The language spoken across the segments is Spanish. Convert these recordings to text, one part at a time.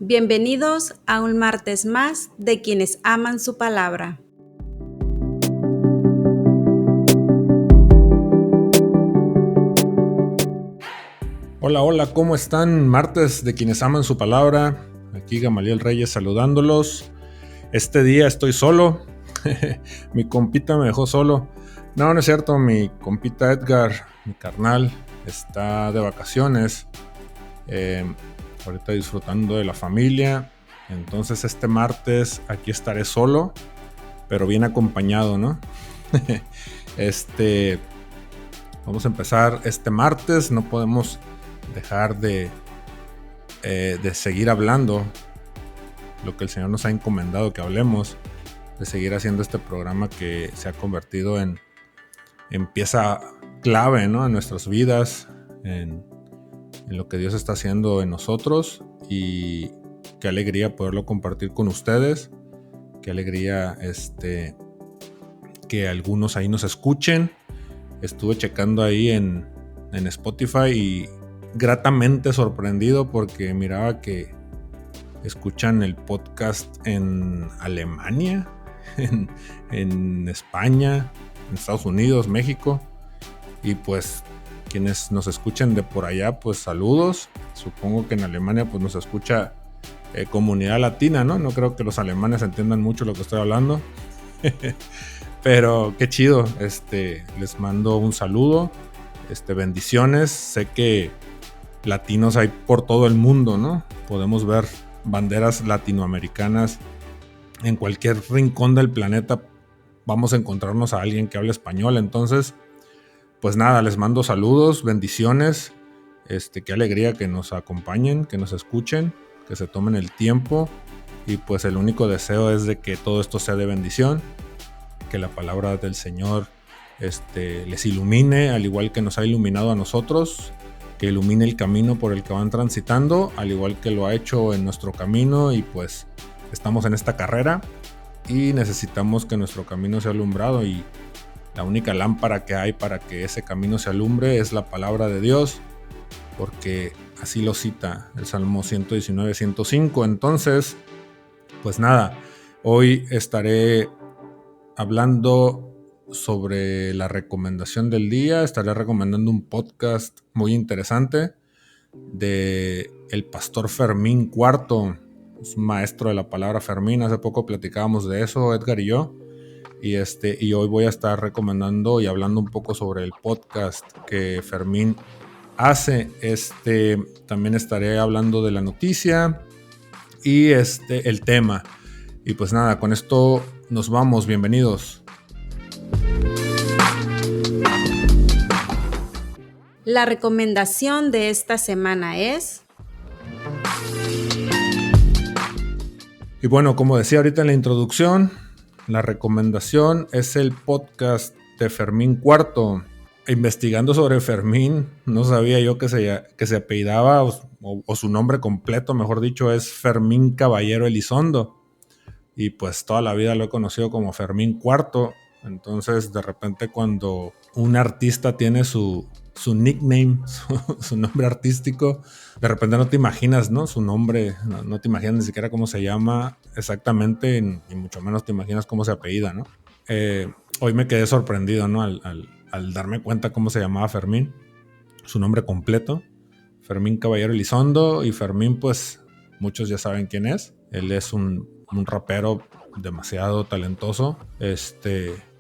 Bienvenidos a un martes más de quienes aman su palabra. Hola, ¿cómo están? Martes de quienes aman su palabra. Aquí Gamaliel Reyes saludándolos. Este día estoy solo. Mi compita me dejó solo. No es cierto, mi compita Edgar, mi carnal, está de vacaciones. Ahorita disfrutando de la familia. Entonces este martes aquí estaré solo, pero bien acompañado, ¿no? Vamos a empezar este martes. No podemos dejar de seguir hablando lo que el Señor nos ha encomendado que hablemos, de seguir haciendo este programa que se ha convertido en pieza clave, ¿no?, en nuestras vidas, en lo que Dios está haciendo en nosotros. Y qué alegría poderlo compartir con ustedes, qué alegría que algunos ahí nos escuchen. Estuve checando ahí en Spotify y gratamente sorprendido porque miraba que escuchan el podcast en Alemania, en España, en Estados Unidos, México. Y pues quienes nos escuchan de por allá, pues saludos. Supongo que en Alemania pues nos escucha comunidad latina, ¿no? No creo que los alemanes entiendan mucho lo que estoy hablando. Pero qué chido. Les mando un saludo. Bendiciones. Sé que latinos hay por todo el mundo, ¿no? Podemos ver banderas latinoamericanas en cualquier rincón del planeta. Vamos a encontrarnos a alguien que hable español. Entonces, pues nada, les mando saludos, bendiciones. Qué alegría que nos acompañen, que nos escuchen, que se tomen el tiempo. Y pues el único deseo es de que todo esto sea de bendición, que la palabra del Señor les ilumine, al igual que nos ha iluminado a nosotros, que ilumine el camino por el que van transitando, al igual que lo ha hecho en nuestro camino. Y pues estamos en esta carrera y necesitamos que nuestro camino sea alumbrado, y la única lámpara que hay para que ese camino se alumbre es la palabra de Dios, porque así lo cita el Salmo 119, 105. Entonces, pues nada, hoy estaré hablando sobre la recomendación del día. Estaré recomendando un podcast muy interesante de el pastor Fermín Cuarto. Es un maestro de la palabra Fermín. Hace poco platicábamos de eso, Edgar y yo. Y hoy voy a estar recomendando y hablando un poco sobre el podcast que Fermín hace. También estaré hablando de la noticia y el tema. Y pues nada, con esto nos vamos. Bienvenidos. La recomendación de esta semana es... Y bueno, como decía ahorita en la introducción, la recomendación es el podcast de Fermín Cuarto. Investigando sobre Fermín, no sabía yo que se apellidaba, o su nombre completo, mejor dicho, es Fermín Caballero Elizondo. Y pues toda la vida lo he conocido como Fermín Cuarto. Entonces, de repente, cuando un artista tiene su nickname, su nombre artístico, de repente no te imaginas, ¿no?, su nombre, no te imaginas ni siquiera cómo se llama exactamente, y mucho menos te imaginas cómo se apellida, ¿no? Hoy me quedé sorprendido, ¿no?, al darme cuenta cómo se llamaba Fermín, su nombre completo, Fermín Caballero Elizondo. Y Fermín, pues muchos ya saben quién es. Él es un rapero demasiado talentoso,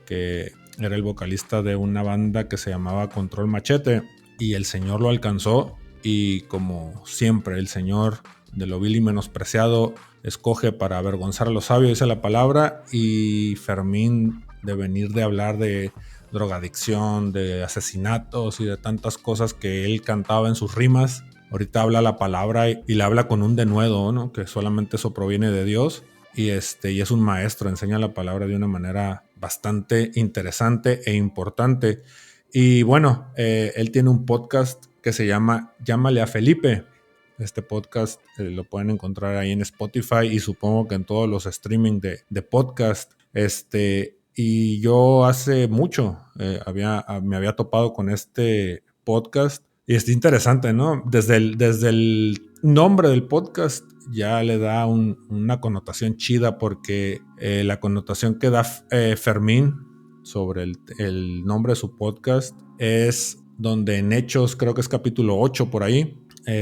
que era el vocalista de una banda que se llamaba Control Machete, y el Señor lo alcanzó. Y como siempre, el Señor de lo vil y menospreciado escoge para avergonzar a los sabios, dice la palabra. Y Fermín, de venir de hablar de drogadicción, de asesinatos y de tantas cosas que él cantaba en sus rimas, ahorita habla la palabra y la habla con un denuedo, ¿no?, que solamente eso proviene de Dios. Y es un maestro, enseña la palabra de una manera bastante interesante e importante. Y bueno, él tiene un podcast que se llama Llámale a Felipe. Este podcast lo pueden encontrar ahí en Spotify y supongo que en todos los streaming de podcast. Y yo hace mucho me había topado con este podcast Y es interesante, ¿no? Desde el nombre del podcast ya le da una connotación chida porque la connotación que da Fermín sobre el nombre de su podcast es donde en Hechos, creo que es capítulo 8 por ahí,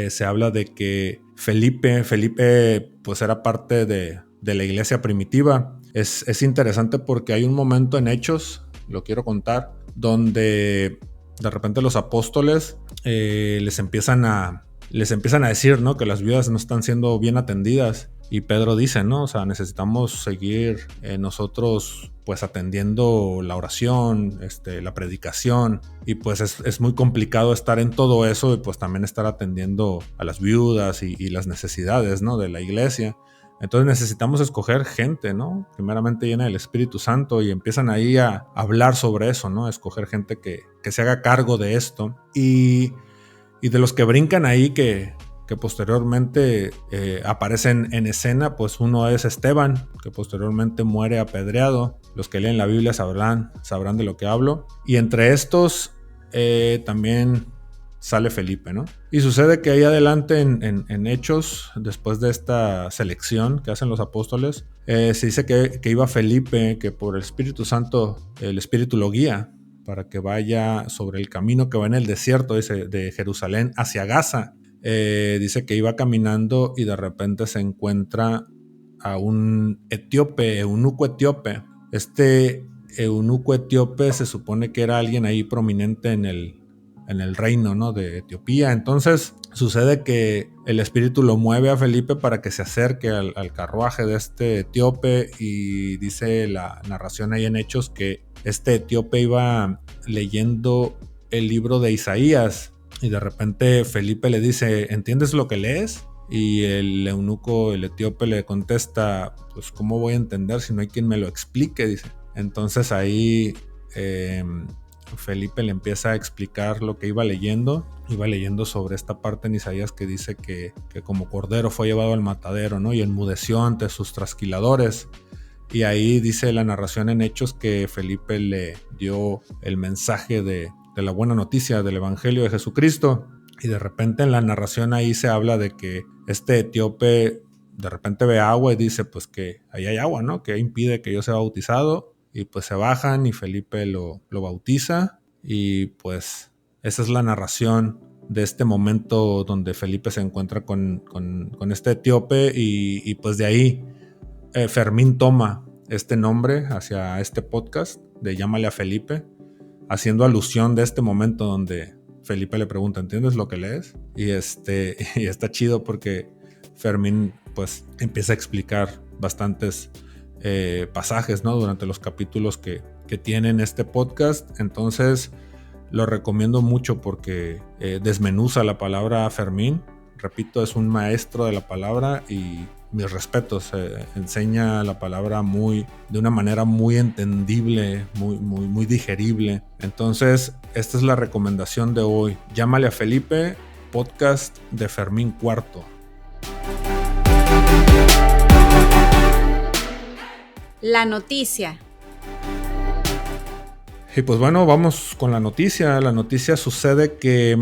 se habla de que Felipe pues era parte de la iglesia primitiva. Es interesante porque hay un momento en Hechos, lo quiero contar, donde de repente los apóstoles les empiezan a decir, ¿no? Que las viudas no están siendo bien atendidas. Y Pedro dice, ¿no? O sea, necesitamos seguir nosotros pues atendiendo la oración, la predicación. Y pues es muy complicado estar en todo eso y pues también estar atendiendo a las viudas y las necesidades, ¿no? De la iglesia. Entonces necesitamos escoger gente, ¿no? Primeramente llena del Espíritu Santo y empiezan ahí a hablar sobre eso, ¿no? Escoger gente que se haga cargo de esto. Y de los que brincan ahí que posteriormente aparecen en escena, pues uno es Esteban, que posteriormente muere apedreado. Los que leen la Biblia sabrán de lo que hablo. Y entre estos también sale Felipe, ¿no? Y sucede que ahí adelante en Hechos, después de esta selección que hacen los apóstoles, se dice que iba Felipe, que por el Espíritu Santo, el Espíritu lo guía para que vaya sobre el camino que va en el desierto, dice, de Jerusalén hacia Gaza. Dice que iba caminando y de repente se encuentra a un etíope, eunuco etíope. Este eunuco etíope se supone que era alguien ahí prominente en el reino, ¿no? De Etiopía. Entonces sucede que el espíritu lo mueve a Felipe para que se acerque al carruaje de este etíope, y dice la narración ahí en Hechos que este etíope iba leyendo el libro de Isaías y de repente Felipe le dice, ¿entiendes lo que lees? Y el eunuco, el etíope, le contesta, pues ¿cómo voy a entender si no hay quien me lo explique? Dice. Entonces ahí Felipe le empieza a explicar lo que iba leyendo sobre esta parte en Isaías que dice que como cordero fue llevado al matadero, ¿no? Y enmudeció ante sus trasquiladores. Y ahí dice la narración en Hechos que Felipe le dio el mensaje de la buena noticia del Evangelio de Jesucristo. Y de repente en la narración ahí se habla de que este etíope de repente ve agua y dice pues que ahí hay agua, ¿no? Que impide que yo sea bautizado. Y pues se bajan y Felipe lo bautiza. Y pues esa es la narración de este momento donde Felipe se encuentra con este etíope. Y pues de ahí Fermín toma este nombre hacia este podcast de Llámale a Felipe, haciendo alusión de este momento donde Felipe le pregunta, ¿entiendes lo que lees? Y está chido porque Fermín pues empieza a explicar bastantes pasajes, ¿no? Durante los capítulos que tienen este podcast. Entonces lo recomiendo mucho porque desmenuza la palabra Fermín. Repito, es un maestro de la palabra y mis respetos, enseña la palabra de una manera muy entendible, muy digerible. Entonces, esta es la recomendación de hoy. Llámale a Felipe, podcast de Fermín Cuarto. La noticia. Y pues bueno, vamos con la noticia. La noticia sucede que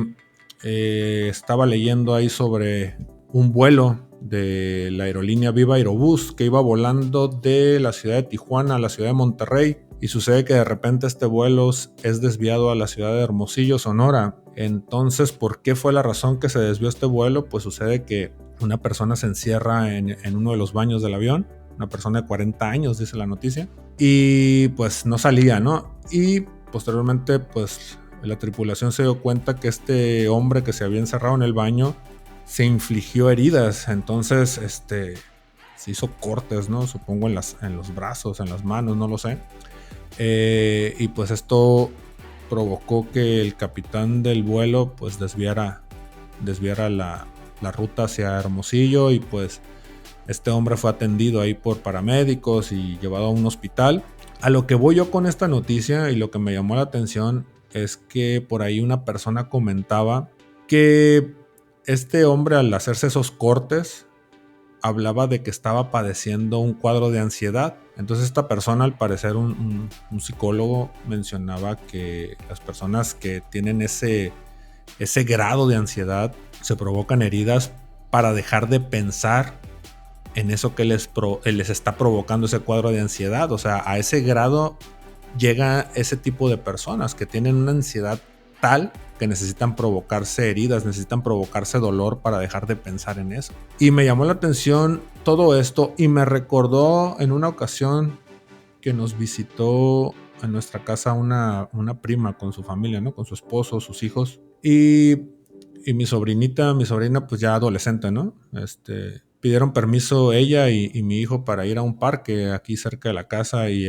estaba leyendo ahí sobre un vuelo de la aerolínea Viva Aerobús que iba volando de la ciudad de Tijuana a la ciudad de Monterrey, y sucede que de repente este vuelo es desviado a la ciudad de Hermosillo, Sonora. Entonces, ¿por qué fue la razón que se desvió este vuelo? Pues sucede que una persona se encierra en uno de los baños del avión, una persona de 40 años, dice la noticia, y pues no salía, ¿no? Y posteriormente pues la tripulación se dio cuenta que este hombre que se había encerrado en el baño se infligió heridas. Entonces se hizo cortes, ¿no? Supongo en los brazos, en las manos, no lo sé. Y pues esto provocó que el capitán del vuelo pues desviara la ruta hacia Hermosillo, y pues este hombre fue atendido ahí por paramédicos y llevado a un hospital. A lo que voy yo con esta noticia y lo que me llamó la atención es que por ahí una persona comentaba que este hombre, al hacerse esos cortes, hablaba de que estaba padeciendo un cuadro de ansiedad. Entonces esta persona, al parecer un psicólogo, mencionaba que las personas que tienen ese ese grado de ansiedad, se provocan heridas para dejar de pensar en eso que les está provocando ese cuadro de ansiedad. O sea, a ese grado llega ese tipo de personas que tienen una ansiedad tal que necesitan provocarse heridas, necesitan provocarse dolor para dejar de pensar en eso. Y me llamó la atención todo esto y me recordó en una ocasión que nos visitó en nuestra casa una prima con su familia, ¿no? Con su esposo, sus hijos. Y mi sobrina pues ya adolescente, ¿no? Pidieron permiso ella y mi hijo para ir a un parque aquí cerca de la casa y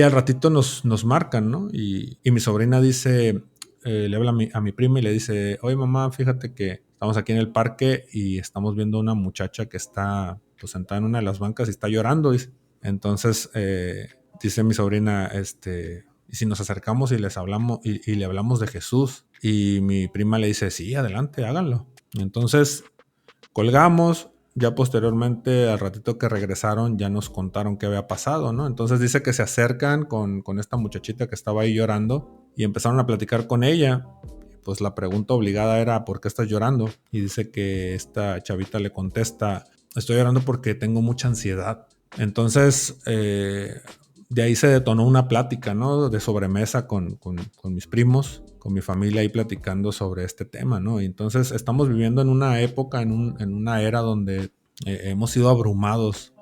al ratito nos marcan, ¿no? Y mi sobrina dice, le habla a mi prima y le dice, oye mamá, fíjate que estamos aquí en el parque y estamos viendo a una muchacha que está pues sentada en una de las bancas y está llorando. Entonces dice mi sobrina, y si nos acercamos y les hablamos y le hablamos de Jesús. Y mi prima le dice, sí, adelante, háganlo. Entonces colgamos. Ya posteriormente, al ratito que regresaron, ya nos contaron qué había pasado, ¿no? Entonces dice que se acercan con esta muchachita que estaba ahí llorando y empezaron a platicar con ella. Pues la pregunta obligada era, ¿por qué estás llorando? Y dice que esta chavita le contesta, estoy llorando porque tengo mucha ansiedad. Entonces, de ahí se detonó una plática, ¿no? De sobremesa con mis primos, con mi familia ahí platicando sobre este tema, ¿no? Y entonces estamos viviendo en una época, en una era donde hemos sido abrumados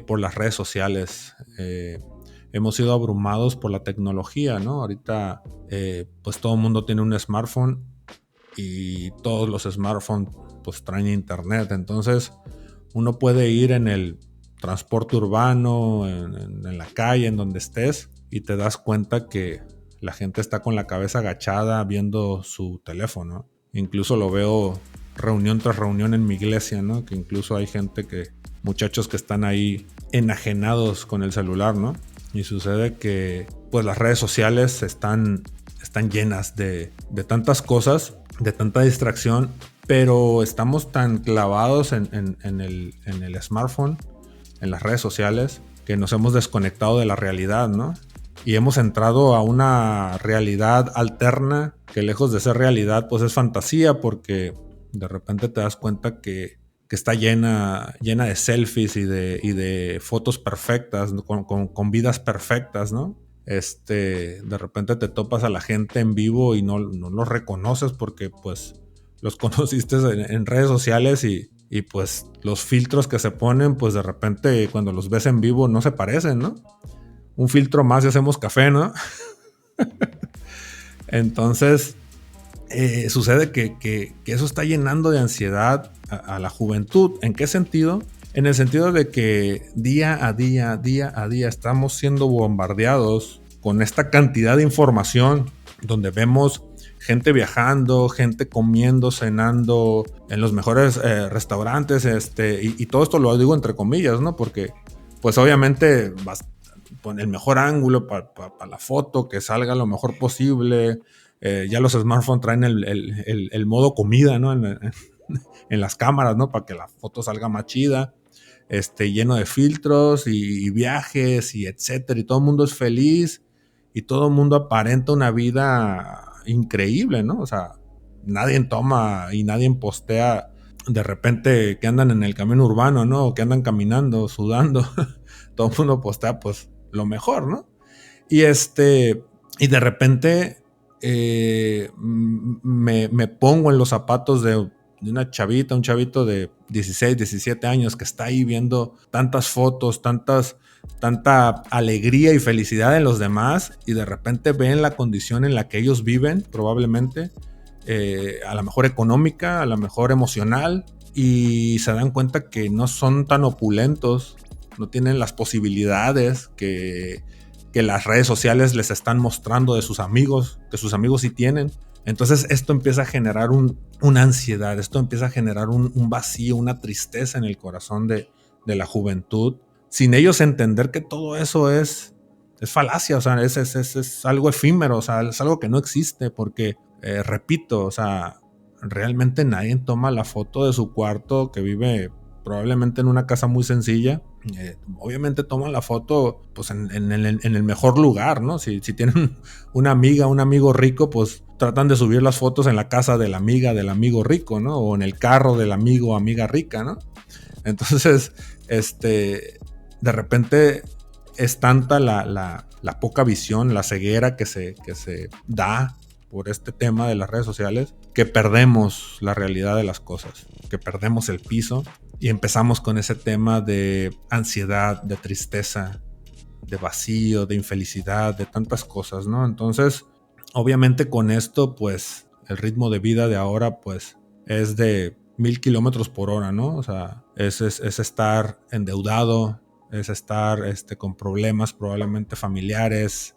por las redes sociales, hemos sido abrumados por la tecnología, ¿no? Ahorita pues todo el mundo tiene un smartphone y todos los smartphones pues traen internet, entonces uno puede ir en el transporte urbano, en la calle, en donde estés, y te das cuenta que la gente está con la cabeza agachada viendo su teléfono. Incluso lo veo reunión tras reunión en mi iglesia, ¿no? Que incluso hay muchachos que están ahí enajenados con el celular, ¿no? Y sucede que pues las redes sociales están llenas de tantas cosas, de tanta distracción, pero estamos tan clavados en el smartphone, en las redes sociales, que nos hemos desconectado de la realidad, ¿no? Y hemos entrado a una realidad alterna que lejos de ser realidad, pues es fantasía, porque de repente te das cuenta que está llena de selfies y de fotos perfectas, con vidas perfectas, ¿no? De repente te topas a la gente en vivo y no los reconoces porque pues los conociste en redes sociales y pues los filtros que se ponen, pues de repente cuando los ves en vivo no se parecen, ¿no? Un filtro más y hacemos café, ¿no? Entonces sucede que eso está llenando de ansiedad a la juventud. ¿En qué sentido? En el sentido de que día a día estamos siendo bombardeados con esta cantidad de información donde vemos gente viajando, gente comiendo, cenando en los mejores restaurantes, y todo esto lo digo entre comillas, ¿no? Porque pues obviamente vas con el mejor ángulo para la foto, que salga lo mejor posible. Ya los smartphones traen el modo comida, ¿no? En las cámaras, ¿no? Para que la foto salga más chida. Lleno de filtros y viajes y etcétera. Y todo el mundo es feliz y todo el mundo aparenta una vida increíble, ¿no? O sea, nadie toma y nadie postea de repente que andan en el camino urbano, ¿no? O que andan caminando, sudando. Todo el mundo postea, pues, lo mejor, ¿no? Y y de repente me pongo en los zapatos de una chavita, un chavito de 16, 17 años que está ahí viendo tantas fotos, tanta alegría y felicidad en los demás, y de repente ven la condición en la que ellos viven, probablemente, a lo mejor económica, a lo mejor emocional, y se dan cuenta que no son tan opulentos, no tienen las posibilidades que las redes sociales les están mostrando de sus amigos, que sus amigos sí tienen. Entonces esto empieza a generar una ansiedad, esto empieza a generar un vacío, una tristeza en el corazón de la juventud, sin ellos entender que todo eso es falacia, o sea, es algo efímero, o sea, es algo que no existe, porque, repito, o sea, realmente nadie toma la foto de su cuarto, que vive probablemente en una casa muy sencilla. Obviamente toman la foto pues en el mejor lugar, ¿no? Si tienen una amiga, un amigo rico, pues tratan de subir las fotos en la casa de la amiga del amigo rico, ¿no? O en el carro del amigo o amiga rica, ¿no? Entonces, de repente es tanta la poca visión, la ceguera que se da por este tema de las redes sociales, que perdemos la realidad de las cosas, que perdemos el piso y empezamos con ese tema de ansiedad, de tristeza, de vacío, de infelicidad, de tantas cosas, ¿no? Entonces, obviamente con esto, pues, el ritmo de vida de ahora, pues, es de 1000 kilómetros por hora, ¿no? O sea, es estar endeudado, es estar con problemas probablemente familiares,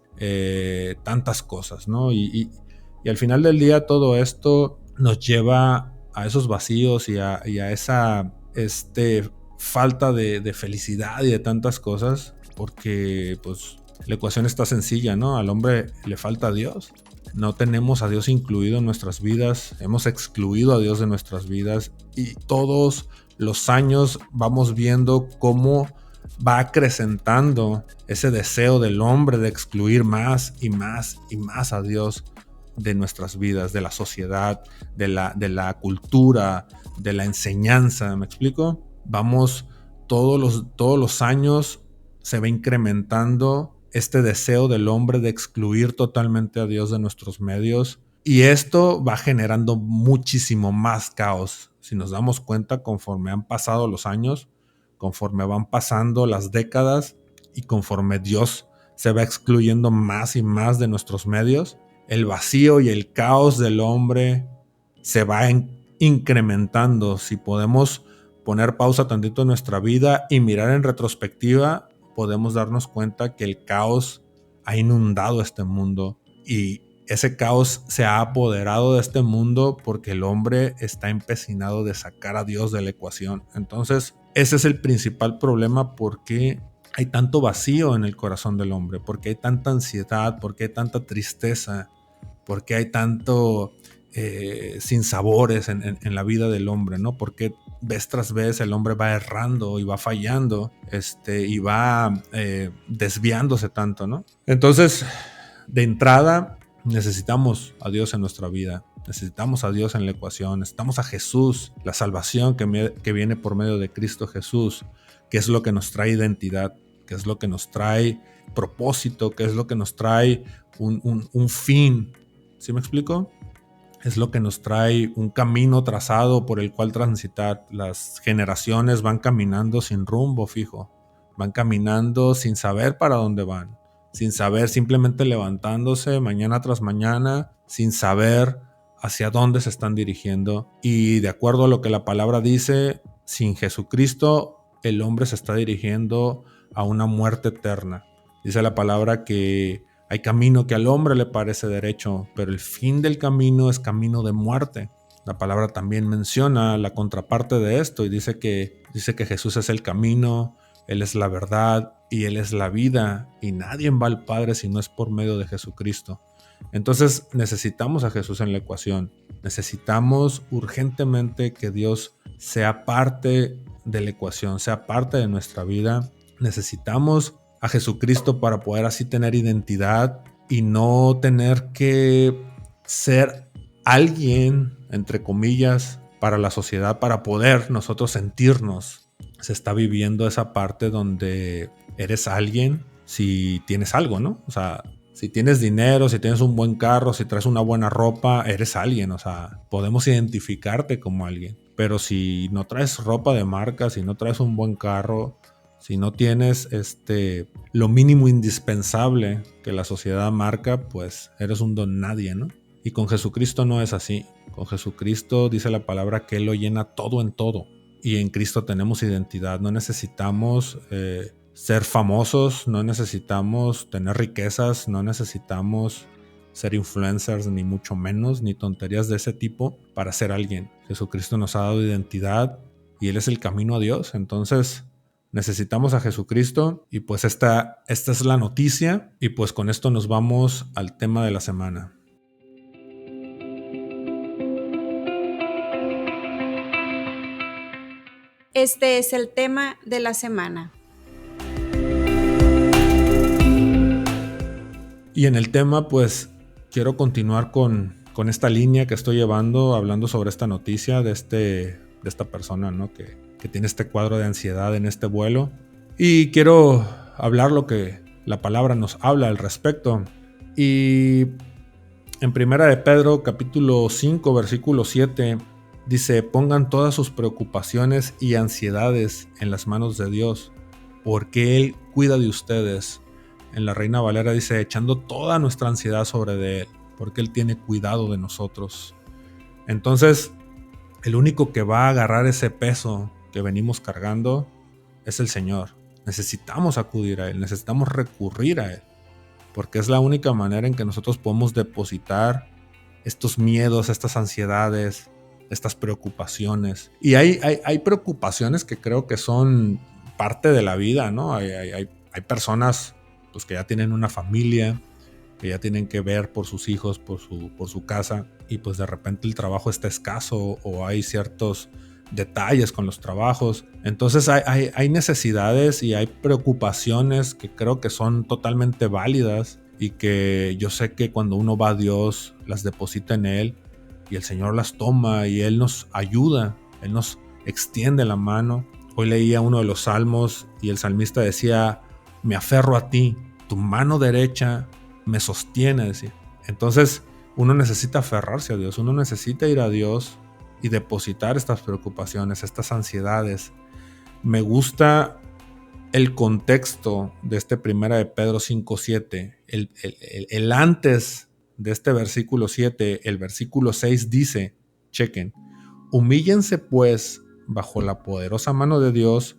tantas cosas, ¿no? Y al final del día todo esto nos lleva a esos vacíos y a esa falta de felicidad y de tantas cosas, porque pues la ecuación está sencilla, ¿no? Al hombre le falta a Dios. No tenemos a Dios incluido en nuestras vidas, hemos excluido a Dios de nuestras vidas y todos los años vamos viendo cómo va acrecentando ese deseo del hombre de excluir más y más y más a Dios de nuestras vidas, de la sociedad, de la cultura, de la enseñanza. ¿Me explico? Vamos, todos los años se va incrementando este deseo del hombre de excluir totalmente a Dios de nuestros medios, y esto va generando muchísimo más caos. Si nos damos cuenta, conforme han pasado los años, conforme van pasando las décadas y conforme Dios se va excluyendo más y más de nuestros medios, el vacío y el caos del hombre se va incrementando. Si podemos poner pausa tantito en nuestra vida y mirar en retrospectiva, podemos darnos cuenta que el caos ha inundado este mundo, y ese caos se ha apoderado de este mundo porque el hombre está empecinado de sacar a Dios de la ecuación. Entonces, ese es el principal problema. Porque hay tanto vacío en el corazón del hombre, porque hay tanta ansiedad, porque hay tanta tristeza, porque hay tanto sinsabores en la vida del hombre, ¿no? Porque vez tras vez el hombre va errando y va fallando, y va desviándose tanto, ¿no? Entonces, de entrada, necesitamos a Dios en nuestra vida, necesitamos a Dios en la ecuación, necesitamos a Jesús, la salvación que viene por medio de Cristo Jesús, que es lo que nos trae identidad, que es lo que nos trae propósito, que es lo que nos trae un fin. ¿Sí me explico? Es lo que nos trae un camino trazado por el cual transitar. Las generaciones van caminando sin rumbo fijo, van caminando sin saber para dónde van, sin saber, simplemente levantándose mañana tras mañana, sin saber hacia dónde se están dirigiendo. Y de acuerdo a lo que la palabra dice, sin Jesucristo el hombre se está dirigiendo a una muerte eterna. Dice la palabra que hay camino que al hombre le parece derecho, pero el fin del camino es camino de muerte. La palabra también menciona la contraparte de esto y dice que Jesús es el camino, Él es la verdad y Él es la vida, y nadie va al Padre si no es por medio de Jesucristo. Entonces necesitamos a Jesús en la ecuación. Necesitamos urgentemente que Dios sea parte de la ecuación, sea parte de nuestra vida. Necesitamos a Jesucristo para poder así tener identidad y no tener que ser alguien, entre comillas, para la sociedad, para poder nosotros sentirnos. Se está viviendo esa parte donde eres alguien si tienes algo, ¿no? O sea, si tienes dinero, si tienes un buen carro, si traes una buena ropa, eres alguien. O sea, podemos identificarte como alguien. Pero si no traes ropa de marca, si no traes un buen carro, si no tienes lo mínimo indispensable que la sociedad marca, pues eres un don nadie, ¿no? Y con Jesucristo no es así. Con Jesucristo dice la palabra que Él lo llena todo en todo. Y en Cristo tenemos identidad. No necesitamos ser famosos, no necesitamos tener riquezas, no necesitamos ser influencers, ni mucho menos, ni tonterías de ese tipo para ser alguien. Jesucristo nos ha dado identidad y Él es el camino a Dios. Entonces necesitamos a Jesucristo, y pues esta es la noticia, y pues con esto nos vamos al tema de la semana. Este es el tema de la semana. Y en el tema, pues quiero continuar con con esta línea que estoy llevando, hablando sobre esta noticia de esta persona, ¿no? que tiene este cuadro de ansiedad en este vuelo. Y quiero hablar lo que la palabra nos habla al respecto. Y en Primera de Pedro, capítulo 5, versículo 7, dice: pongan todas sus preocupaciones y ansiedades en las manos de Dios, porque Él cuida de ustedes. En la Reina Valera dice: echando toda nuestra ansiedad sobre de Él, porque Él tiene cuidado de nosotros. Entonces, el único que va a agarrar ese peso que venimos cargando es el Señor. Necesitamos acudir a Él, necesitamos recurrir a Él, porque es la única manera en que nosotros podemos depositar estos miedos, estas ansiedades, estas preocupaciones. Y hay preocupaciones que creo que son parte de la vida, ¿no? Hay personas pues, que ya tienen una familia, que ya tienen que ver por sus hijos, por su casa, y pues de repente el trabajo está escaso o hay ciertos detalles con los trabajos. Entonces hay necesidades y hay preocupaciones que creo que son totalmente válidas y que yo sé que cuando uno va a Dios las deposita en Él y el Señor las toma y Él nos ayuda, Él nos extiende la mano. Hoy leía uno de los salmos y el salmista decía: me aferro a ti, tu mano derecha me sostiene, decía. Entonces uno necesita aferrarse a Dios, uno necesita ir a Dios y depositar estas preocupaciones, estas ansiedades. Me gusta el contexto de este Primera de Pedro 5:7. El antes de este versículo 7, el versículo 6 dice, chequen: humíllense pues bajo la poderosa mano de Dios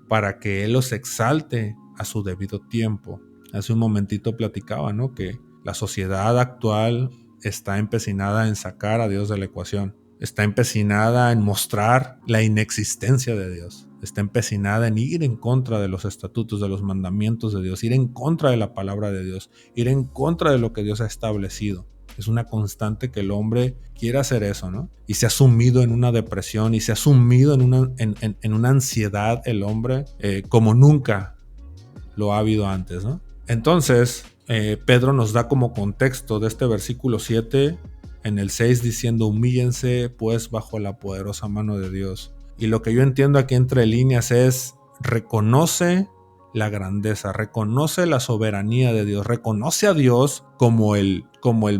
para que Él los exalte a su debido tiempo. Hace un momentito platicaba, ¿no?, que la sociedad actual está empecinada en sacar a Dios de la ecuación. Está empecinada en mostrar la inexistencia de Dios. Está empecinada en ir en contra de los estatutos, de los mandamientos de Dios, ir en contra de la palabra de Dios, ir en contra de lo que Dios ha establecido. Es una constante que el hombre quiere hacer eso, ¿no? Y se ha sumido en una depresión y se ha sumido en una ansiedad el hombre como nunca lo ha habido antes, ¿no? Entonces, Pedro nos da como contexto de este versículo 7 en el 6 diciendo: humíllense pues bajo la poderosa mano de Dios. Y lo que yo entiendo aquí entre líneas es: reconoce la grandeza, reconoce la soberanía de Dios, reconoce a Dios como el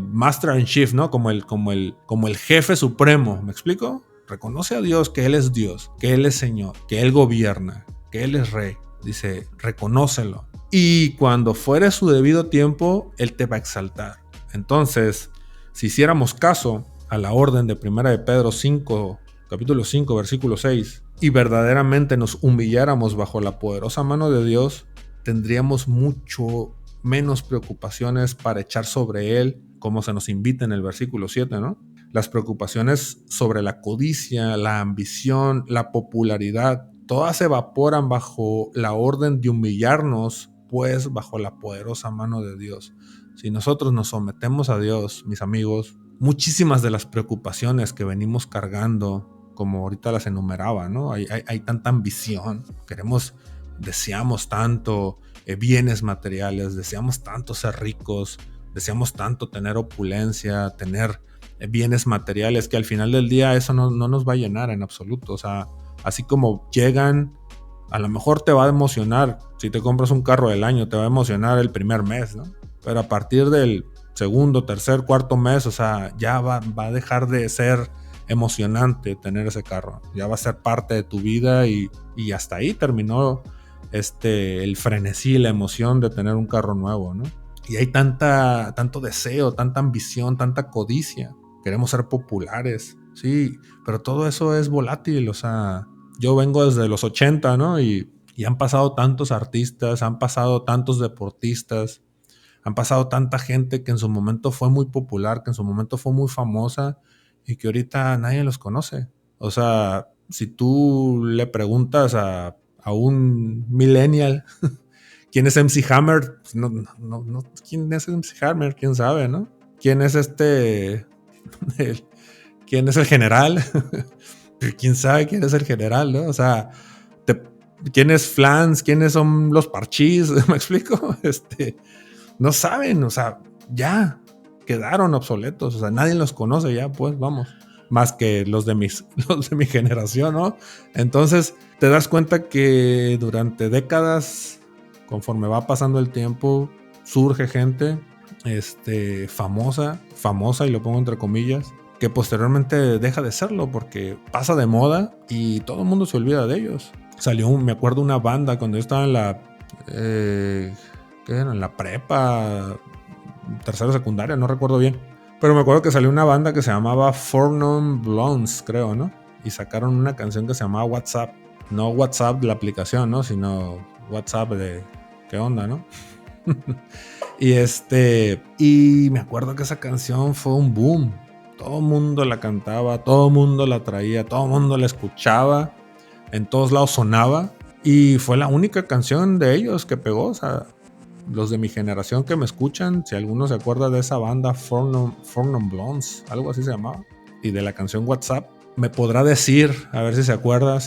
Master in Chief, ¿no? Como el jefe supremo, ¿me explico? Reconoce a Dios que Él es Dios, que Él es Señor, que Él gobierna, que Él es Rey. Dice, reconócelo. Y cuando fuere su debido tiempo, Él te va a exaltar. Entonces, si hiciéramos caso a la orden de Primera de Pedro 5, capítulo 5, versículo 6, y verdaderamente nos humilláramos bajo la poderosa mano de Dios, tendríamos mucho menos preocupaciones para echar sobre Él, como se nos invita en el versículo 7, ¿no? Las preocupaciones sobre la codicia, la ambición, la popularidad, todas se evaporan bajo la orden de humillarnos, pues, bajo la poderosa mano de Dios. Si nosotros nos sometemos a Dios, mis amigos, muchísimas de las preocupaciones que venimos cargando, como ahorita las enumeraba, ¿no? Hay tanta ambición, deseamos tanto bienes materiales, deseamos tanto ser ricos, deseamos tanto tener opulencia, tener bienes materiales, que al final del día eso no nos va a llenar en absoluto. O sea, así como llegan, a lo mejor te va a emocionar, si te compras un carro del año, te va a emocionar el primer mes, ¿no? Pero a partir del segundo, tercer, cuarto mes, o sea, ya va a dejar de ser emocionante tener ese carro. Ya va a ser parte de tu vida y hasta ahí terminó el frenesí, la emoción de tener un carro nuevo, ¿no? Y hay tanto deseo, tanta ambición, tanta codicia. Queremos ser populares, sí, pero todo eso es volátil. O sea, yo vengo desde los 80, ¿no? Y han pasado tantos artistas, han pasado tantos deportistas, han pasado tanta gente que en su momento fue muy popular, que en su momento fue muy famosa y que ahorita nadie los conoce. O sea, si tú le preguntas a un millennial ¿quién es MC Hammer? No, ¿quién es MC Hammer? ¿Quién sabe, no? ¿Quién es ¿quién es el general? ¿Quién sabe quién es el general, no? O sea, ¿quién es Flans? ¿Quiénes son los Parchís? ¿Me explico? No saben, o sea, ya. quedaron obsoletos, o sea, nadie los conoce ya, pues, vamos, más que los de mi generación, ¿no? Entonces, te das cuenta que durante décadas, conforme va pasando el tiempo, surge gente famosa, y lo pongo entre comillas, que posteriormente deja de serlo porque pasa de moda y todo el mundo se olvida de ellos. Me acuerdo una banda cuando yo estaba en la ¿qué era? En la prepa, tercera secundaria, no recuerdo bien, pero me acuerdo que salió una banda que se llamaba Four Non Blondes, creo, ¿no? Y sacaron una canción que se llamaba WhatsApp, no WhatsApp de la aplicación, ¿no? Sino WhatsApp de qué onda, ¿no? Y me acuerdo que esa canción fue un boom. Todo el mundo la cantaba, todo el mundo la traía, todo el mundo la escuchaba, en todos lados sonaba. Y fue la única canción de ellos que pegó. O sea, los de mi generación que me escuchan, si alguno se acuerda de esa banda Four Non Blondes, algo así se llamaba, y de la canción WhatsApp, me podrá decir, a ver si se acuerda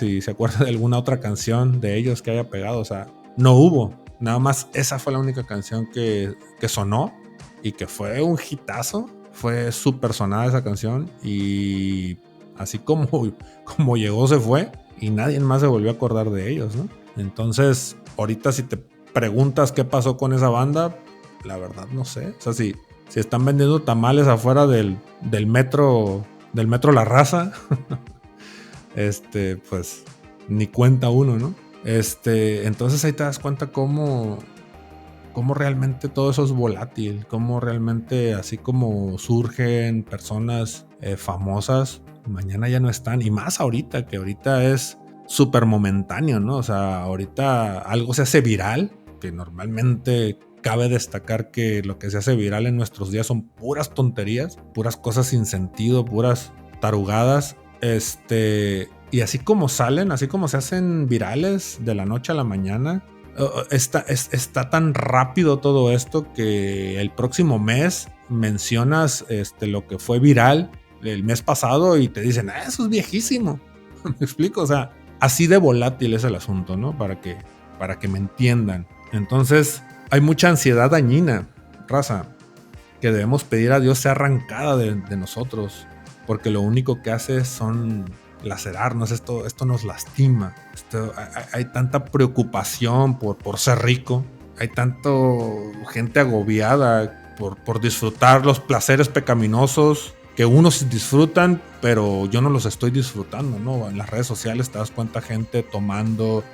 de alguna otra canción de ellos que haya pegado. O sea, no hubo. Nada más esa fue la única canción que sonó y que fue un hitazo. Fue súper sonada esa canción y así como llegó se fue y nadie más se volvió a acordar de ellos, ¿no? Entonces, ahorita si te preguntas qué pasó con esa banda, la verdad no sé. O sea, si están vendiendo tamales afuera del metro La Raza, pues ni cuenta uno, ¿no? Entonces ahí te das cuenta cómo realmente todo eso es volátil, cómo realmente así como surgen personas famosas, mañana ya no están, y más ahorita, que ahorita es súper momentáneo, ¿no? O sea, ahorita algo se hace viral, que normalmente cabe destacar que lo que se hace viral en nuestros días son puras tonterías, puras cosas sin sentido, puras tarugadas, y así como salen, así como se hacen virales de la noche a la mañana, está tan rápido todo esto que el próximo mes mencionas lo que fue viral el mes pasado y te dicen, eso es viejísimo. ¿Me explico? O sea, así de volátil es el asunto, ¿no? Para que me entiendan. Entonces, hay mucha ansiedad dañina, raza, que debemos pedir a Dios sea arrancada de nosotros, porque lo único que hace son lacerarnos. Esto nos lastima. Hay tanta preocupación por ser rico, hay tanto gente agobiada por disfrutar los placeres pecaminosos que unos disfrutan, pero yo no los estoy disfrutando, ¿no? En las redes sociales te das cuenta gente tomando,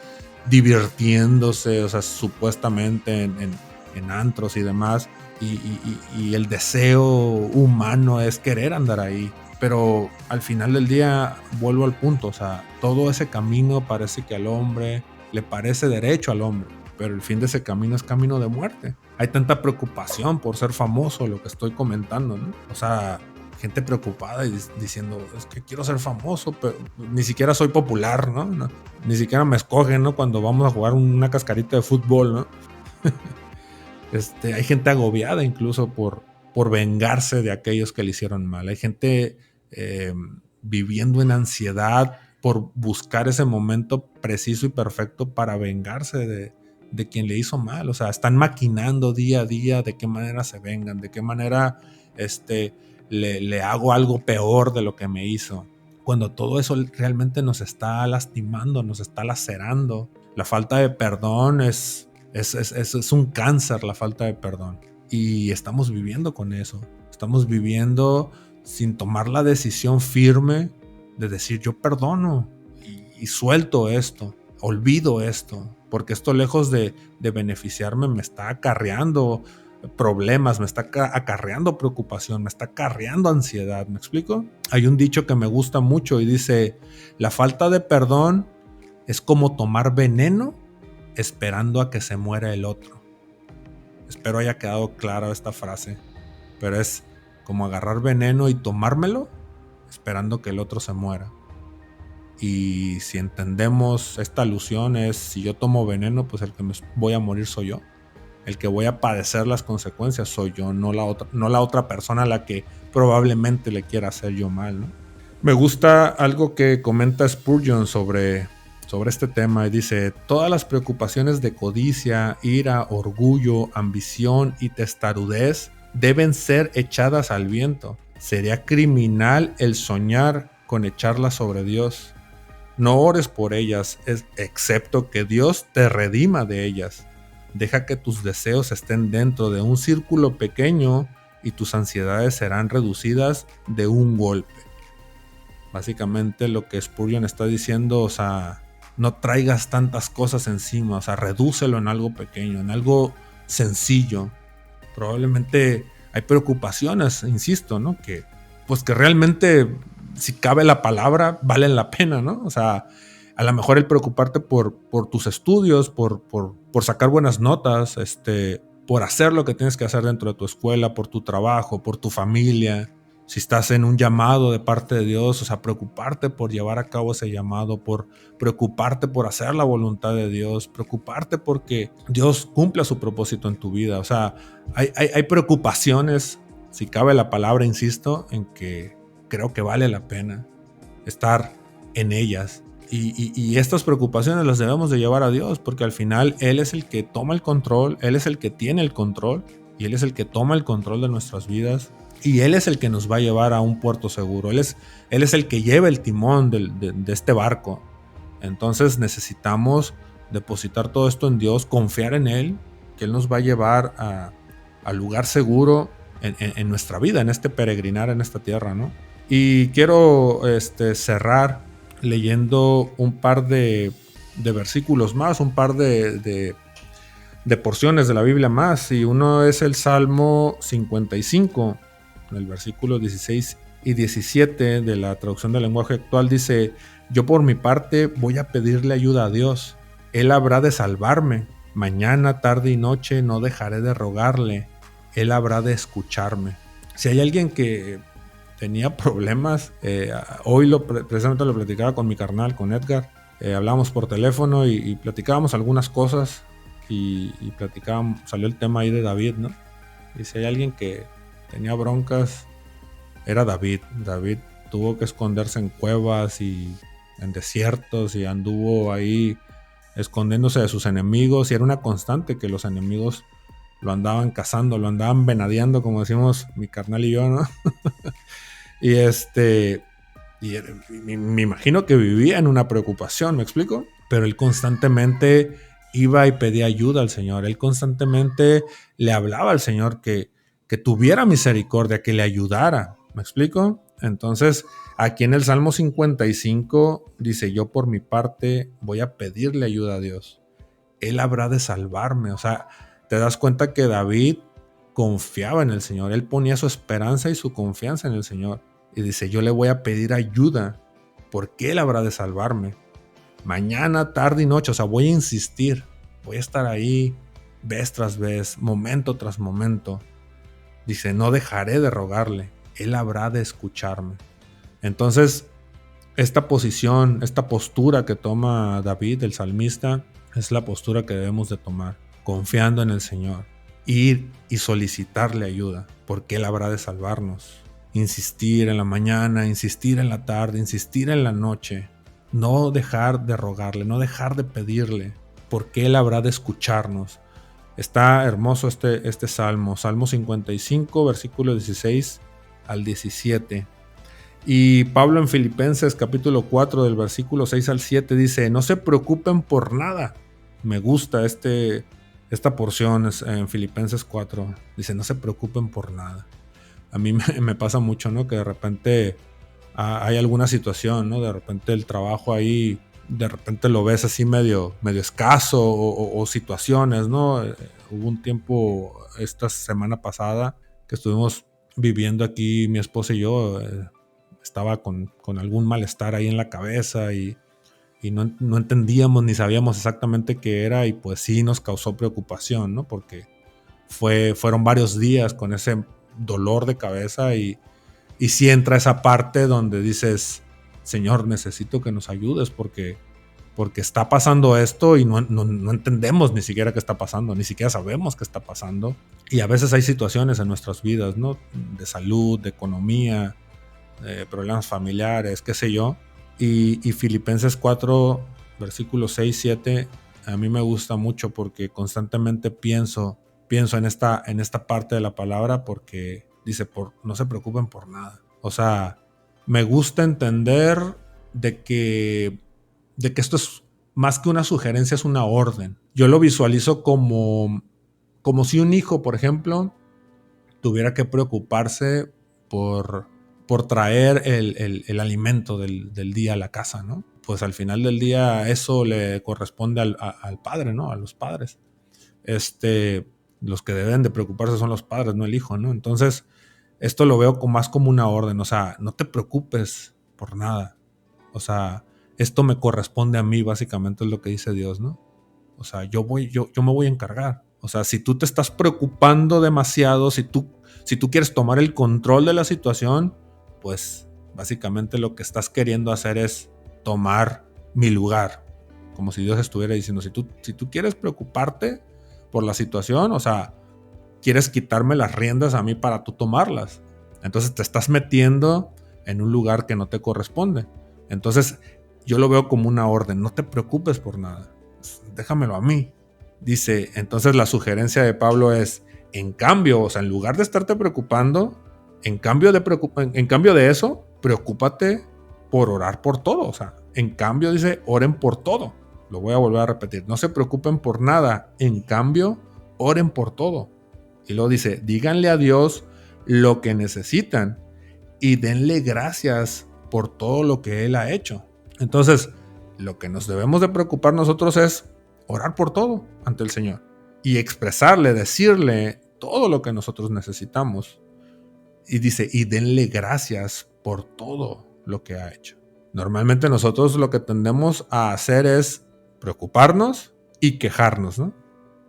divirtiéndose, o sea, supuestamente en antros y demás, y el deseo humano es querer andar ahí. Pero al final del día vuelvo al punto, o sea, todo ese camino parece que al hombre le parece derecho al hombre, pero el fin de ese camino es camino de muerte. Hay tanta preocupación por ser famoso, lo que estoy comentando, ¿no? O sea, gente preocupada y diciendo, es que quiero ser famoso, pero ni siquiera soy popular, ¿no? Ni siquiera me escogen, ¿no? Cuando vamos a jugar una cascarita de fútbol, ¿no? Hay gente agobiada incluso por vengarse de aquellos que le hicieron mal. Hay gente viviendo en ansiedad por buscar ese momento preciso y perfecto para vengarse de quien le hizo mal. O sea, están maquinando día a día de qué manera se vengan, de qué manera le hago algo peor de lo que me hizo. Cuando todo eso realmente nos está lastimando, nos está lacerando. La falta de perdón es un cáncer, la falta de perdón. Y estamos viviendo con eso. Estamos viviendo sin tomar la decisión firme de decir yo perdono y suelto esto, olvido esto, porque esto lejos de beneficiarme me está acarreando problemas, me está acarreando preocupación, me está acarreando ansiedad. ¿Me explico? Hay un dicho que me gusta mucho y dice, la falta de perdón es como tomar veneno esperando a que se muera el otro. Espero haya quedado clara esta frase, pero es como agarrar veneno y tomármelo esperando que el otro se muera. Y si entendemos esta alusión es, si yo tomo veneno, pues el que me voy a morir soy yo. El que voy a padecer las consecuencias soy yo, no la otra persona a la que probablemente le quiera hacer yo mal, ¿no? Me gusta algo que comenta Spurgeon sobre este tema y dice, todas las preocupaciones de codicia, ira, orgullo, ambición y testarudez deben ser echadas al viento. Sería criminal el soñar con echarlas sobre Dios. No ores por ellas, excepto que Dios te redima de ellas. Deja que tus deseos estén dentro de un círculo pequeño y tus ansiedades serán reducidas de un golpe. Básicamente lo que Spurgeon está diciendo, o sea, no traigas tantas cosas encima, o sea, redúcelo en algo pequeño, en algo sencillo. Probablemente hay preocupaciones, insisto, ¿no? Que realmente, si cabe la palabra, valen la pena, ¿no? O sea, a lo mejor el preocuparte por tus estudios, por sacar buenas notas, por hacer lo que tienes que hacer dentro de tu escuela, por tu trabajo, por tu familia. Si estás en un llamado de parte de Dios, o sea, preocuparte por llevar a cabo ese llamado, por preocuparte por hacer la voluntad de Dios, preocuparte porque Dios cumpla su propósito en tu vida. O sea, hay preocupaciones, si cabe la palabra, insisto, en que creo que vale la pena estar en ellas. Y estas preocupaciones las debemos de llevar a Dios, porque al final Él es el que toma el control, Él es el que tiene el control, y Él es el que toma el control de nuestras vidas. Y Él es el que nos va a llevar a un puerto seguro. Él es el que lleva el timón de este barco. Entonces necesitamos depositar todo esto en Dios, confiar en Él, que Él nos va a llevar al lugar seguro en nuestra vida, en este peregrinar en esta tierra, ¿no? Y quiero cerrar leyendo un par de versículos más, un par de porciones de la Biblia más. Y uno es el Salmo 55. En el versículo 16 y 17 de la traducción del lenguaje actual dice: yo por mi parte voy a pedirle ayuda a Dios. Él habrá de salvarme. Mañana, tarde y noche no dejaré de rogarle. Él habrá de escucharme. Si hay alguien que tenía problemas, hoy precisamente lo platicaba con mi carnal, con Edgar. Hablábamos por teléfono y platicábamos algunas cosas y platicábamos, salió el tema ahí de David, ¿no? Y si hay alguien que tenía broncas, era David. David tuvo que esconderse en cuevas y en desiertos y anduvo ahí escondiéndose de sus enemigos, y era una constante que los enemigos lo andaban cazando, lo andaban venadeando, como decimos mi carnal y yo, ¿no? y me imagino que vivía en una preocupación, ¿me explico? Pero él constantemente iba y pedía ayuda al Señor. Él constantemente le hablaba al Señor que tuviera misericordia, que le ayudara. ¿Me explico? Entonces, aquí en el Salmo 55 dice: yo por mi parte voy a pedirle ayuda a Dios. Él habrá de salvarme. O sea, te das cuenta que David confiaba en el Señor. Él ponía su esperanza y su confianza en el Señor. Y dice: yo le voy a pedir ayuda porque Él habrá de salvarme. Mañana, tarde y noche. O sea, voy a insistir. Voy a estar ahí vez tras vez, momento tras momento. Dice: no dejaré de rogarle, Él habrá de escucharme. Entonces, esta posición, esta postura que toma David, el salmista, es la postura que debemos de tomar, confiando en el Señor. Ir y solicitarle ayuda, porque Él habrá de salvarnos. Insistir en la mañana, insistir en la tarde, insistir en la noche. No dejar de rogarle, no dejar de pedirle, porque Él habrá de escucharnos. Está hermoso este salmo, Salmo 55, versículo 16 al 17. Y Pablo en Filipenses capítulo 4 del versículo 6 al 7 dice: no se preocupen por nada. Me gusta esta porción en Filipenses 4. Dice: no se preocupen por nada. A mí me pasa mucho, ¿no? Que de repente hay alguna situación, ¿no? De repente el trabajo ahí, de repente lo ves así medio escaso, o situaciones, ¿no? Hubo un tiempo esta semana pasada que estuvimos viviendo aquí mi esposa y yo, estaba con algún malestar ahí en la cabeza y no entendíamos ni sabíamos exactamente qué era, y pues sí nos causó preocupación, ¿no? Porque fueron varios días con ese dolor de cabeza y sí entra esa parte donde dices: Señor, necesito que nos ayudes porque está pasando esto y no entendemos ni siquiera qué está pasando, ni siquiera sabemos qué está pasando. Y a veces hay situaciones en nuestras vidas, ¿no? De salud, de economía, problemas familiares, qué sé yo. Y Filipenses 4, versículos 6, 7, a mí me gusta mucho porque constantemente pienso pienso en esta parte de la palabra porque dice, no se preocupen por nada. O sea, me gusta entender de que esto es más que una sugerencia, es una orden. Yo lo visualizo como si un hijo, por ejemplo, tuviera que preocuparse por traer el alimento del día a la casa, ¿no? Pues al final del día eso le corresponde al padre, ¿no? A los padres. Los que deben de preocuparse son los padres, no el hijo, ¿no? Entonces, esto lo veo más como una orden. O sea, no te preocupes por nada. O sea, esto me corresponde a mí, básicamente es lo que dice Dios, ¿no? O sea, yo me voy a encargar. O sea, si tú te estás preocupando demasiado, si tú quieres tomar el control de la situación, pues básicamente lo que estás queriendo hacer es tomar mi lugar. Como si Dios estuviera diciendo, si tú quieres preocuparte por la situación, o sea, quieres quitarme las riendas a mí para tú tomarlas. Entonces te estás metiendo en un lugar que no te corresponde. Entonces yo lo veo como una orden, no te preocupes por nada, déjamelo a mí. Dice, entonces la sugerencia de Pablo es, en cambio, o sea, en lugar de estarte preocupando, en cambio de eso, preocúpate por orar por todo. O sea, en cambio dice, oren por todo. Lo voy a volver a repetir, no se preocupen por nada, en cambio, oren por todo. Y luego dice, díganle a Dios lo que necesitan y denle gracias por todo lo que Él ha hecho. Entonces, lo que nos debemos de preocupar nosotros es orar por todo ante el Señor y expresarle, decirle todo lo que nosotros necesitamos. Y dice, y denle gracias por todo lo que ha hecho. Normalmente nosotros lo que tendemos a hacer es preocuparnos y quejarnos, ¿no?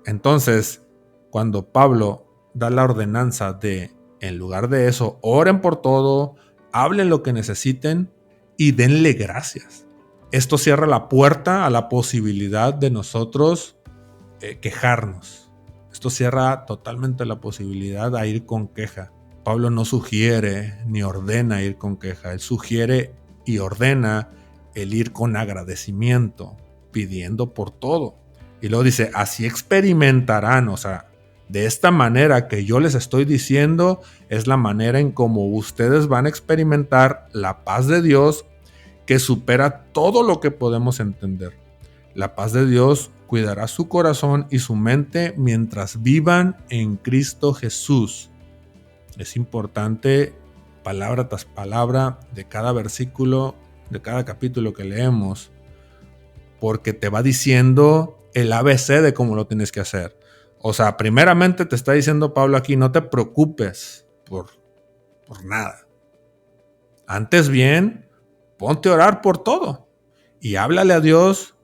Entonces, cuando Pablo da la ordenanza de, en lugar de eso, oren por todo, hablen lo que necesiten y denle gracias. Esto cierra la puerta a la posibilidad de nosotros quejarnos. Esto cierra totalmente la posibilidad a ir con queja. Pablo no sugiere ni ordena ir con queja. Él sugiere y ordena el ir con agradecimiento, pidiendo por todo. Y luego dice, así experimentarán, o sea, de esta manera que yo les estoy diciendo, es la manera en cómo ustedes van a experimentar la paz de Dios que supera todo lo que podemos entender. La paz de Dios cuidará su corazón y su mente mientras vivan en Cristo Jesús. Es importante, palabra tras palabra, de cada versículo, de cada capítulo que leemos, porque te va diciendo el ABC de cómo lo tienes que hacer. O sea, primeramente te está diciendo Pablo aquí, no te preocupes por nada. Antes bien, ponte a orar por todo y háblale a Dios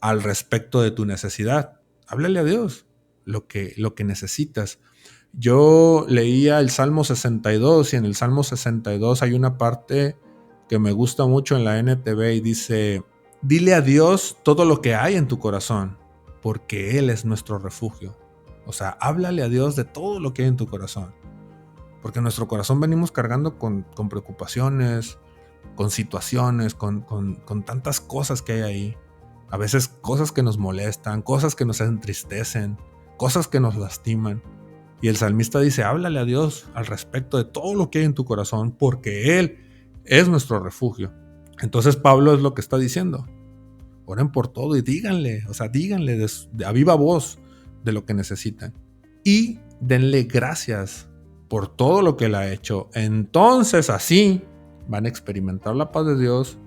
al respecto de tu necesidad. Háblale a Dios lo que necesitas. Yo leía el Salmo 62 y en el Salmo 62 hay una parte que me gusta mucho en la NTV y dice, dile a Dios todo lo que hay en tu corazón, porque Él es nuestro refugio. O sea, háblale a Dios de todo lo que hay en tu corazón. Porque en nuestro corazón venimos cargando con preocupaciones, con situaciones, con tantas cosas que hay ahí. A veces cosas que nos molestan, cosas que nos entristecen, cosas que nos lastiman. Y el salmista dice, háblale a Dios al respecto de todo lo que hay en tu corazón, porque Él es nuestro refugio. Entonces Pablo es lo que está diciendo. Oren por todo y díganle, o sea, díganle de a viva voz de lo que necesitan. Y denle gracias por todo lo que Él ha hecho. Entonces así van a experimentar la paz de Dios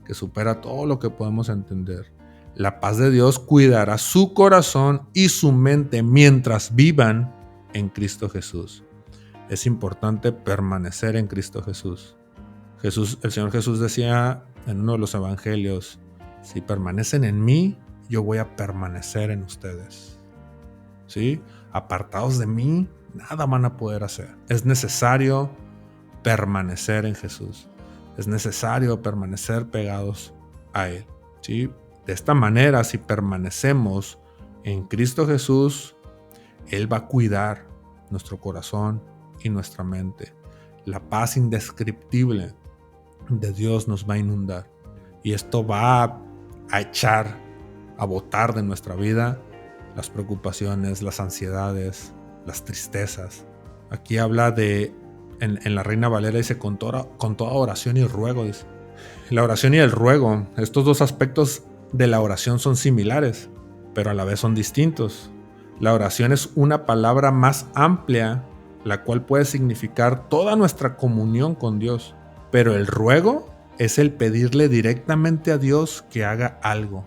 que supera todo lo que podemos entender. La paz de Dios cuidará su corazón y su mente mientras vivan en Cristo Jesús. Es importante permanecer en Cristo Jesús. El Señor Jesús decía en uno de los evangelios, si permanecen en mí, yo voy a permanecer en ustedes. ¿Sí? Apartados de mí, nada van a poder hacer. Es necesario permanecer en Jesús. Es necesario permanecer pegados a Él. ¿Sí? De esta manera, si permanecemos en Cristo Jesús, Él va a cuidar nuestro corazón y nuestra mente. La paz indescriptible de Dios nos va a inundar. Y esto va a echar, a botar de nuestra vida las preocupaciones, las ansiedades, las tristezas. Aquí habla en la Reina Valera dice con toda oración y ruego, dice. La oración y el ruego, estos dos aspectos de la oración son similares, pero a la vez son distintos. La oración es una palabra más amplia, la cual puede significar toda nuestra comunión con Dios. Pero el ruego es el pedirle directamente a Dios que haga algo.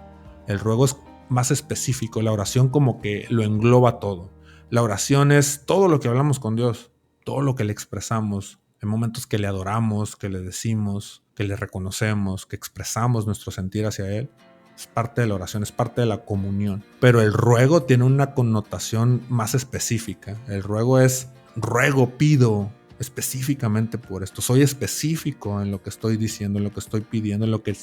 El ruego es más específico, la oración como que lo engloba todo. La oración es todo lo que hablamos con Dios, todo lo que le expresamos, en momentos que le adoramos, que le decimos, que le reconocemos, que expresamos nuestro sentir hacia Él. Es parte de la oración, es parte de la comunión. Pero el ruego tiene una connotación más específica. El ruego es ruego, pido específicamente por esto. Soy específico en lo que estoy diciendo, en lo que estoy pidiendo, en lo que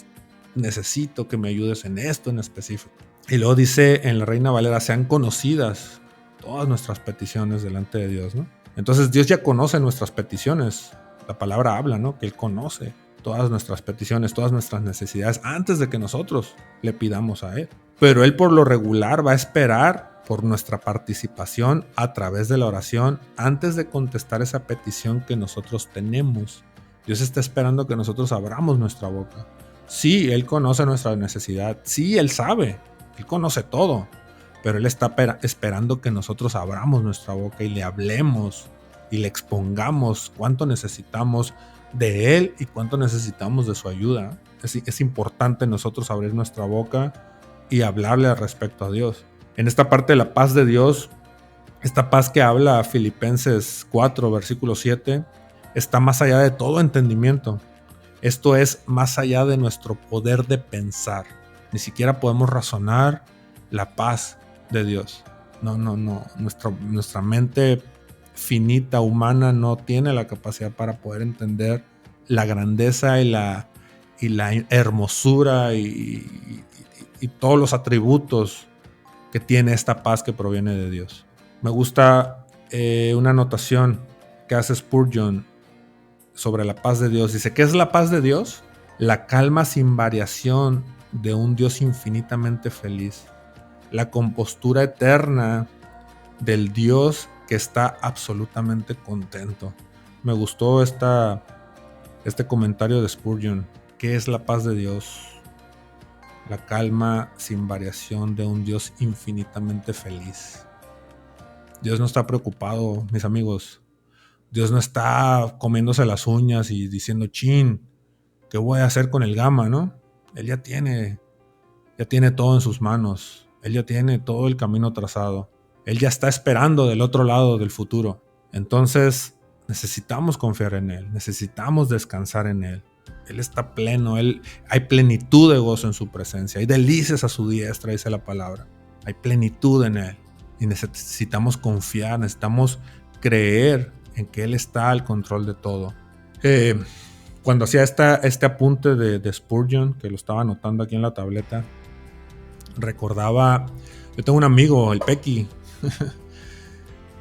necesito que me ayudes en esto en específico. Y luego dice en la Reina Valera, sean conocidas todas nuestras peticiones delante de Dios, ¿no? Entonces Dios ya conoce nuestras peticiones. La palabra habla, ¿no? Que Él conoce todas nuestras peticiones, todas nuestras necesidades antes de que nosotros le pidamos a Él. Pero Él por lo regular va a esperar por nuestra participación a través de la oración antes de contestar esa petición que nosotros tenemos. Dios está esperando que nosotros abramos nuestra boca. Sí, Él conoce nuestra necesidad. Sí, Él sabe. Él conoce todo. Pero Él está esperando que nosotros abramos nuestra boca y le hablemos y le expongamos cuánto necesitamos de Él y cuánto necesitamos de su ayuda. Es importante nosotros abrir nuestra boca y hablarle al respecto a Dios. En esta parte de la paz de Dios, esta paz que habla Filipenses 4, versículo 7, está más allá de todo entendimiento. Esto es más allá de nuestro poder de pensar. Ni siquiera podemos razonar la paz de Dios. No. Nuestra mente finita, humana, no tiene la capacidad para poder entender la grandeza y la hermosura y todos los atributos que tiene esta paz que proviene de Dios. Me gusta una anotación que hace Spurgeon sobre la paz de Dios. Dice, ¿qué es la paz de Dios? La calma sin variación de un Dios infinitamente feliz. La compostura eterna del Dios que está absolutamente contento. Me gustó este comentario de Spurgeon. ¿Qué es la paz de Dios? La calma sin variación de un Dios infinitamente feliz. Dios no está preocupado, mis amigos. Dios no está comiéndose las uñas y diciendo, chin, ¿qué voy a hacer con el Gamma, no? Él ya tiene todo en sus manos. Él ya tiene todo el camino trazado. Él ya está esperando del otro lado del futuro. Entonces necesitamos confiar en Él. Necesitamos descansar en Él. Él está pleno. Hay plenitud de gozo en su presencia. Hay delicias a su diestra, dice la palabra. Hay plenitud en Él. Y necesitamos confiar. Necesitamos creer en que Él está al control de todo. Cuando hacía este apunte de Spurgeon, que lo estaba anotando aquí en la tableta, recordaba, yo tengo un amigo, el Pequi,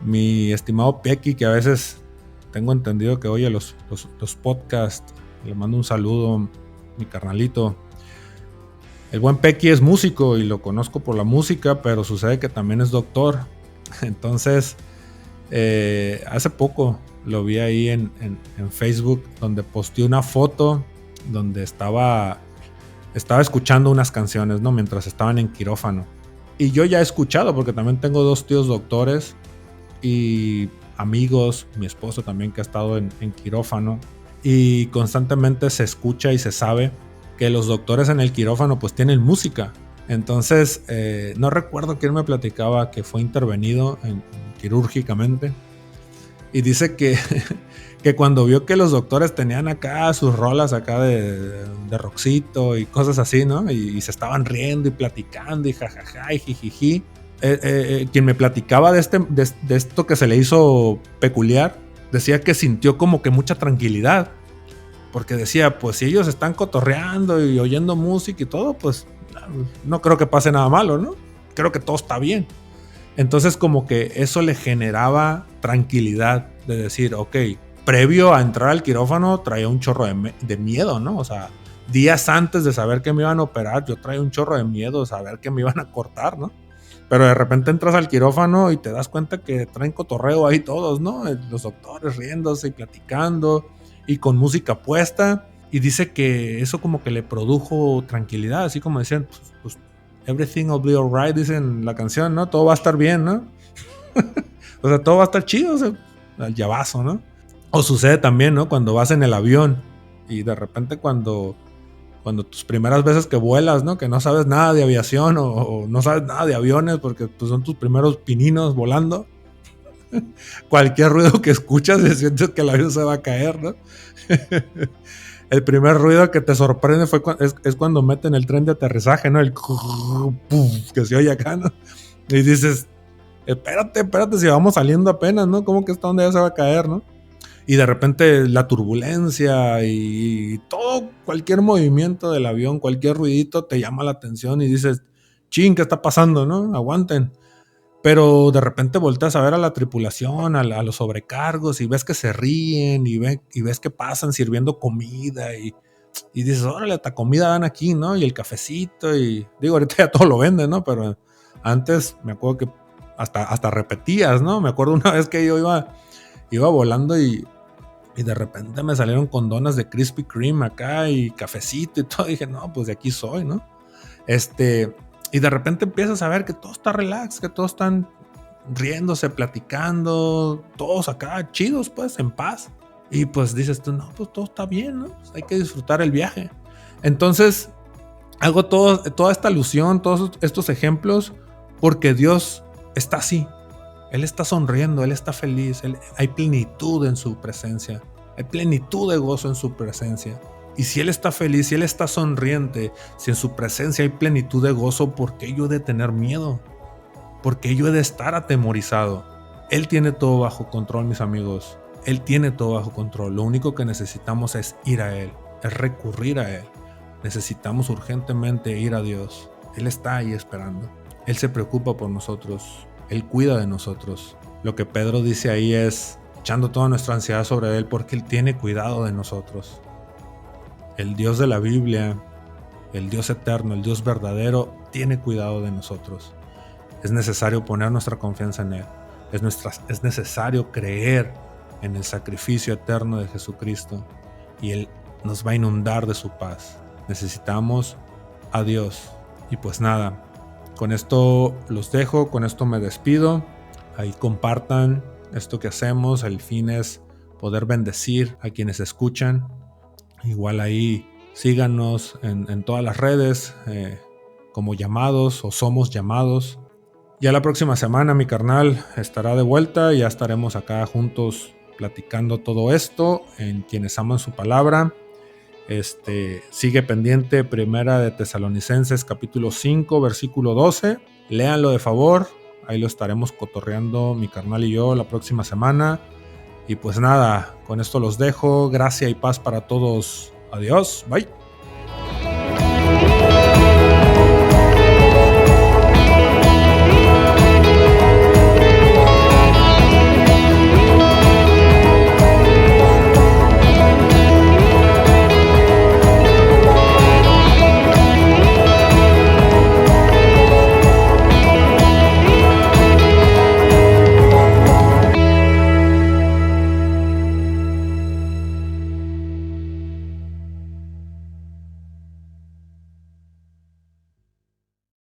mi estimado Pequi, que a veces tengo entendido que oye los podcasts. Le mando un saludo, mi carnalito. El buen Pequi es músico y lo conozco por la música, pero sucede que también es doctor. Entonces, hace poco lo vi ahí en Facebook, donde posteó una foto donde estaba escuchando unas canciones, ¿no? Mientras estaban en quirófano. Y yo ya he escuchado, porque también tengo 2 tíos doctores y amigos, mi esposo también que ha estado en quirófano. Y constantemente se escucha y se sabe que los doctores en el quirófano pues tienen música. Entonces, no recuerdo quién me platicaba que fue intervenido quirúrgicamente. Y dice que cuando vio que los doctores tenían acá sus rolas acá de rockcito y cosas así, ¿no? Y se estaban riendo y platicando y jajaja y jijiji. Quien me platicaba de esto que se le hizo peculiar, decía que sintió como que mucha tranquilidad. Porque decía, pues si ellos están cotorreando y oyendo música y todo, pues no creo que pase nada malo, ¿no? Creo que todo está bien. Entonces como que eso le generaba tranquilidad de decir, ok, previo a entrar al quirófano traía un chorro de miedo, ¿no? O sea, días antes de saber que me iban a operar, yo traía un chorro de miedo de saber que me iban a cortar, ¿no? Pero de repente entras al quirófano y te das cuenta que traen cotorreo ahí todos, ¿no? Los doctores riéndose y platicando y con música puesta. Y dice que eso como que le produjo tranquilidad, así como decían, pues everything will be alright, dicen la canción, ¿no? Todo va a estar bien, ¿no? O sea, todo va a estar chido, o sea, al llavazo, ¿no? O sucede también, ¿no? Cuando vas en el avión y de repente cuando tus primeras veces que vuelas, ¿no? Que no sabes nada de aviación o no sabes nada de aviones porque pues, son tus primeros pininos volando. Cualquier ruido que escuchas y sientes que el avión se va a caer, ¿no? El primer ruido que te sorprende es cuando meten el tren de aterrizaje, ¿no? El que se oye acá, ¿no? Y dices, espérate, si vamos saliendo apenas, ¿no? ¿Cómo que esta onda ya se va a caer, ¿no? Y de repente la turbulencia y todo, cualquier movimiento del avión, cualquier ruidito te llama la atención y dices, chin, ¿qué está pasando, no? Aguanten. Pero de repente volteas a ver a la tripulación, a los sobrecargos y ves que se ríen y ves que pasan sirviendo comida y dices, órale, hasta comida dan aquí, ¿no? Y el cafecito y digo, ahorita ya todo lo venden, ¿no? Pero antes me acuerdo que hasta repetías, ¿no? Me acuerdo una vez que yo iba volando y de repente me salieron con donas de Krispy Kreme acá y cafecito y todo. Y dije, no, pues de aquí soy, ¿no? Y de repente empiezas a ver que todo está relax, que todos están riéndose, platicando, todos acá chidos, pues, en paz. Y pues dices tú, no, pues todo está bien, ¿no? Pues hay que disfrutar el viaje. Entonces, hago toda esta alusión, todos estos ejemplos, porque Dios está así. Él está sonriendo, Él está feliz, hay plenitud en su presencia, hay plenitud de gozo en su presencia. Y si Él está feliz, si Él está sonriente, si en su presencia hay plenitud de gozo, ¿por qué yo he de tener miedo? ¿Por qué yo he de estar atemorizado? Él tiene todo bajo control, mis amigos. Él tiene todo bajo control. Lo único que necesitamos es ir a Él, es recurrir a Él. Necesitamos urgentemente ir a Dios. Él está ahí esperando. Él se preocupa por nosotros. Él cuida de nosotros. Lo que Pedro dice ahí es echando toda nuestra ansiedad sobre Él porque Él tiene cuidado de nosotros. El Dios de la Biblia, el Dios eterno, el Dios verdadero, tiene cuidado de nosotros. Es necesario poner nuestra confianza en Él. Es necesario creer en el sacrificio eterno de Jesucristo y Él nos va a inundar de su paz. Necesitamos a Dios. Y pues nada, con esto los dejo, con esto me despido. Ahí compartan esto que hacemos. El fin es poder bendecir a quienes escuchan. Igual ahí síganos en todas las redes como llamados o somos llamados. Ya la próxima semana mi carnal estará de vuelta y ya estaremos acá juntos platicando todo esto en quienes aman su palabra. Sigue pendiente Primera de Tesalonicenses capítulo 5 versículo 12. Léanlo de favor, ahí lo estaremos cotorreando mi carnal y yo la próxima semana. Y pues nada, con esto los dejo. Gracia y paz para todos. Adiós, bye.